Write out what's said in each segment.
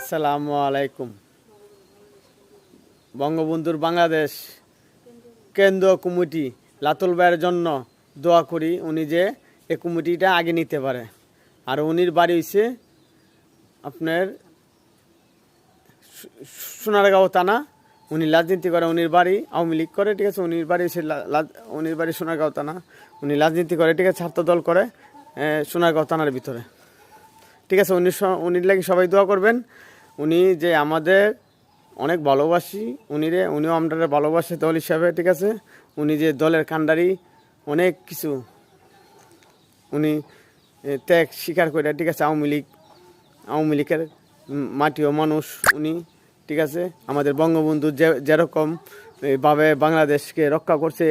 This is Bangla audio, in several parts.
আসসালামু আলাইকুম। বঙ্গবন্ধুর বাংলাদেশ কেন্দ্রীয় কমিটি লাতুল ভাইয়ের জন্য দোয়া করি, উনি যে এই কমিটিটা আগে নিতে পারে। আর উনির বাড়ি হইছে আপনার সোনারগাঁও থানা। উনি রাজনীতি করে, উনির বাড়ি আওয়ামী লীগ করে, ঠিক আছে। উনির বাড়ি হচ্ছে উনির বাড়ি সোনারগাঁও থানা। উনি রাজনীতি করে, ঠিক আছে, ছাত্র দল করে সোনারগাঁও থানার ভিতরে, ঠিক আছে। উনির লাগি সবাই দোয়া করবেন। উনি যে আমাদের অনেক ভালোবাসি, উনিও আমাদের ভালোবাসে দল হিসাবে, ঠিক আছে। উনি যে দলের কান্ডারি অনেক কিছু উনি ত্যাগ স্বীকার করে, ঠিক আছে। আওয়ামী লীগের মাটিও মানুষ উনি, ঠিক আছে। আমাদের বঙ্গবন্ধু যেরকম ভাবে বাংলাদেশকে রক্ষা করছে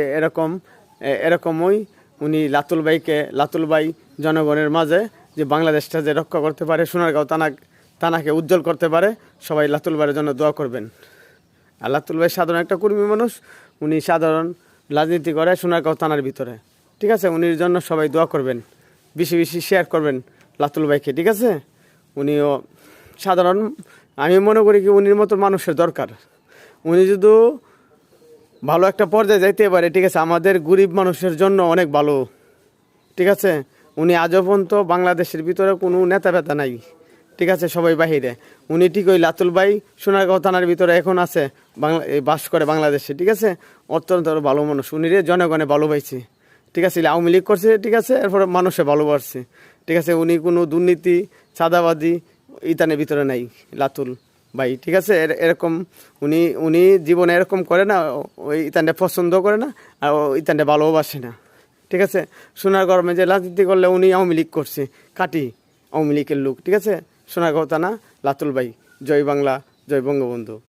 এরকমই উনি লাতুল ভাই জনগণের মাঝে যে বাংলাদেশটা যে রক্ষা করতে পারে, সোনারগাঁও থানাকে উজ্জ্বল করতে পারে, সবাই লাতুল ভাইয়ের জন্য দোয়া করবেন। আর লাতুল ভাই সাধারণ একটা কর্মী মানুষ, উনি সাধারণ রাজনীতি করে সোনারগাঁও থানার ভিতরে, ঠিক আছে। উনির জন্য সবাই দোয়া করবেন, বেশি বেশি শেয়ার করবেন লাতুল ভাইকে, ঠিক আছে। উনিও সাধারণ, আমি মনে করি কি উনির মতো মানুষের দরকার। উনি যদি ভালো একটা পর্যায়ে যাইতে পারে, ঠিক আছে, আমাদের গরিব মানুষের জন্য অনেক ভালো, ঠিক আছে। উনি আজও পর্যন্ত বাংলাদেশের ভিতরে কোনো নেতা ফেতা নাই, ঠিক আছে, সবাই বাহিরে। উনি ঠিক ওই লাতুল ভাই সোনারগাঁও থানার ভিতরে এখন আছে, বাস করে বাংলাদেশে, ঠিক আছে। অত্যন্ত ভালো মানুষ, উনিরে জনগণে ভালোবাসছে, ঠিক আছে। আওয়ামী লীগ করছে, ঠিক আছে, এরপরে মানুষে ভালোবাসছে, ঠিক আছে। উনি কোনো দুর্নীতি চাঁদাবাদি ইতানের ভিতরে নাই লাতুল ভাই, ঠিক আছে। এরকম উনি জীবনে এরকম করে না, ওই ইতানটা পছন্দ করে না, আর ইতানটা ভালোবাসে না, ঠিক আছে। সোনারগাঁও যে রাজনীতি করলে উনি আওয়ামী লীগ করছে, কাটি আওয়ামী লীগের লোক, ঠিক আছে। সোনারগাঁও থানা লাতুল ভাই। জয় বাংলা, জয় বঙ্গবন্ধু।